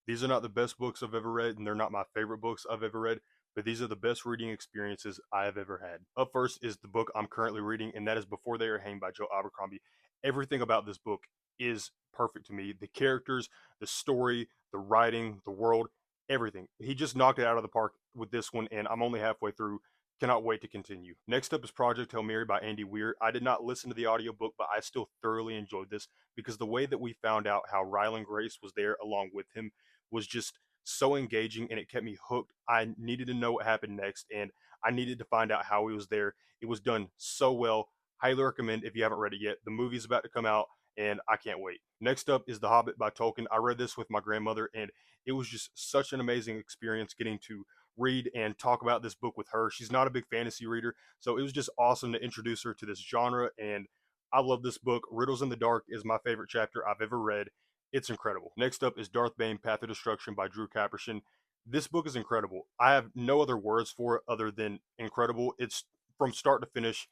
These are not the best books I've ever read, and they're not my favorite books I've ever read, but these are the best reading experiences I have ever had. Up first is the book I'm currently reading, and that is Before They Are Hanged by Joe Abercrombie. Everything about this book is perfect to me. The characters, the story, the writing, the world, everything. He just knocked it out of the park with this one, and I'm only halfway through. Cannot wait to continue. Next up is Project Hail Mary by Andy Weir. I did not listen to the audiobook, but I still thoroughly enjoyed this because the way that we found out how Ryland Grace was there along with him was just so engaging, and it kept me hooked. I needed to know what happened next, and I needed to find out how he was there. It was done so well. Highly recommend if you haven't read it yet. The movie's about to come out, and I can't wait. Next up is The Hobbit by Tolkien. I read this with my grandmother, and it was just such an amazing experience getting to read and talk about this book with her. She's not a big fantasy reader, so it was just awesome to introduce her to this genre, and I love this book. Riddles in the Dark is my favorite chapter I've ever read. It's incredible. Next up is Darth Bane, Path of Destruction by Drew Caperson. This book is incredible. I have no other words for it other than incredible. It's from start to finish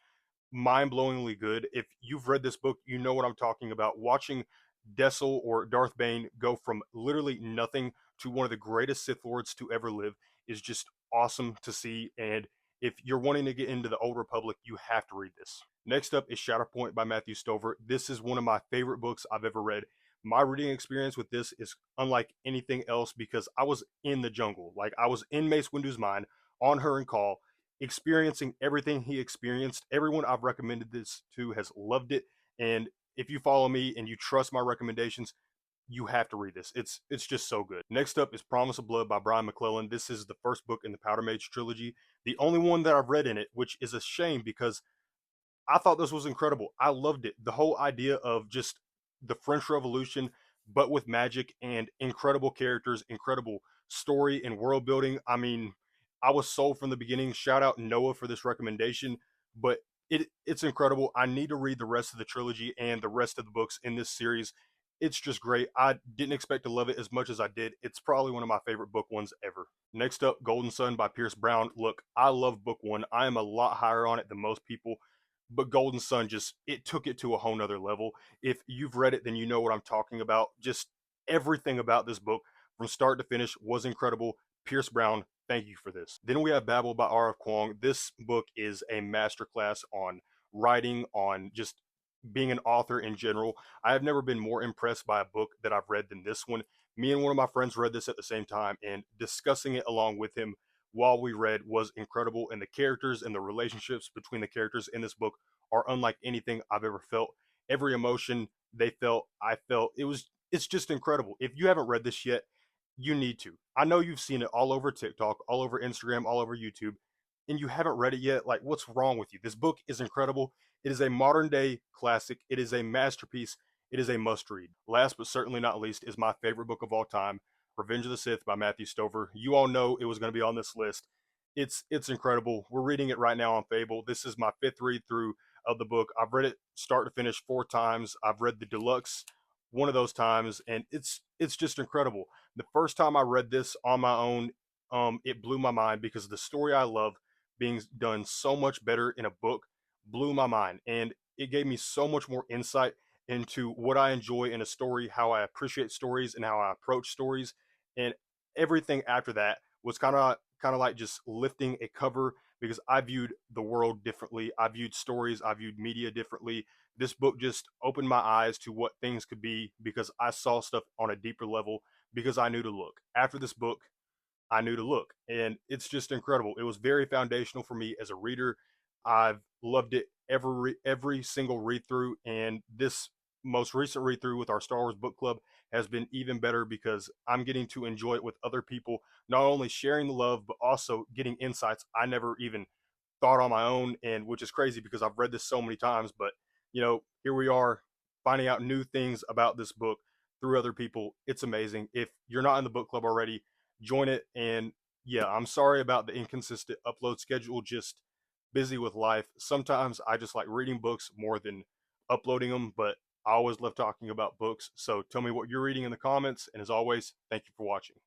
mind-blowingly good. If you've read this book, you know what I'm talking about. Watching Dessel or Darth Bane go from literally nothing to one of the greatest Sith Lords to ever live is just awesome to see. And if you're wanting to get into the Old Republic, you have to read this. Next up is Shatterpoint by Matthew Stover. This is one of my favorite books I've ever read. My reading experience with this is unlike anything else because I was in the jungle. Like I was in Mace Windu's mind on Hurin Call, experiencing everything he experienced. Everyone I've recommended this to has loved it. And if you follow me and you trust my recommendations, you have to read this. It's just so good. Next up is Promise of Blood by Brian McClellan. This is the first book in the Powder Mage trilogy, the only one that I've read in it, which is a shame because I thought this was incredible. I loved it. The whole idea of just the French Revolution, but with magic and incredible characters, incredible story and world building. I mean, I was sold from the beginning. Shout out Noah for this recommendation, but it's incredible. I need to read the rest of the trilogy and the rest of the books in this series. It's just great. I didn't expect to love it as much as I did. It's probably one of my favorite book ones ever. Next up, Golden Sun by Pierce Brown. Look, I love book one. I am a lot higher on it than most people, but Golden Sun just it took it to a whole nother level. If you've read it, then you know what I'm talking about. Just everything about this book from start to finish was incredible. Pierce Brown, thank you for this. Then we have Babel by R.F. Kuang. This book is a masterclass on writing, on just being an author in general. I have never been more impressed by a book that I've read than this one. Me and one of my friends read this at the same time, and discussing it along with him while we read was incredible. And the characters and the relationships between the characters in this book are unlike anything I've ever felt. Every emotion they felt, I felt. It's just incredible. If you haven't read this yet, you need to. I know you've seen it all over TikTok, all over Instagram, all over YouTube, and you haven't read it yet. Like, what's wrong with you? This book is incredible. It is a modern day classic. It is a masterpiece. It is a must read. Last but certainly not least is my favorite book of all time, Revenge of the Sith by Matthew Stover. You all know it was going to be on this list. It's incredible. We're reading it right now on Fable. This is my fifth read through of the book. I've read it start to finish four times. I've read the deluxe one of those times, and it's just incredible. The first time I read this on my own, it blew my mind because the story I love being done so much better in a book blew my mind, and it gave me so much more insight into what I enjoy in a story, how I appreciate stories, and how I approach stories, and everything after that was kind of like just lifting a cover because I viewed the world differently. I viewed stories, I viewed media differently. This book just opened my eyes to what things could be because I saw stuff on a deeper level because I knew to look. After this book, I knew to look, and it's just incredible. It was very foundational for me as a reader. I've loved it every single read through, and this most recent read through with our Star Wars book club has been even better because I'm getting to enjoy it with other people, not only sharing the love but also getting insights I never even thought on my own, and which is crazy because I've read this so many times, but here we are finding out new things about this book through other people. It's amazing. If you're not in the book club already, join it. And yeah, I'm sorry about the inconsistent upload schedule, just busy with life. Sometimes I just like reading books more than uploading them, but I always love talking about books. So tell me what you're reading in the comments. And as always, thank you for watching.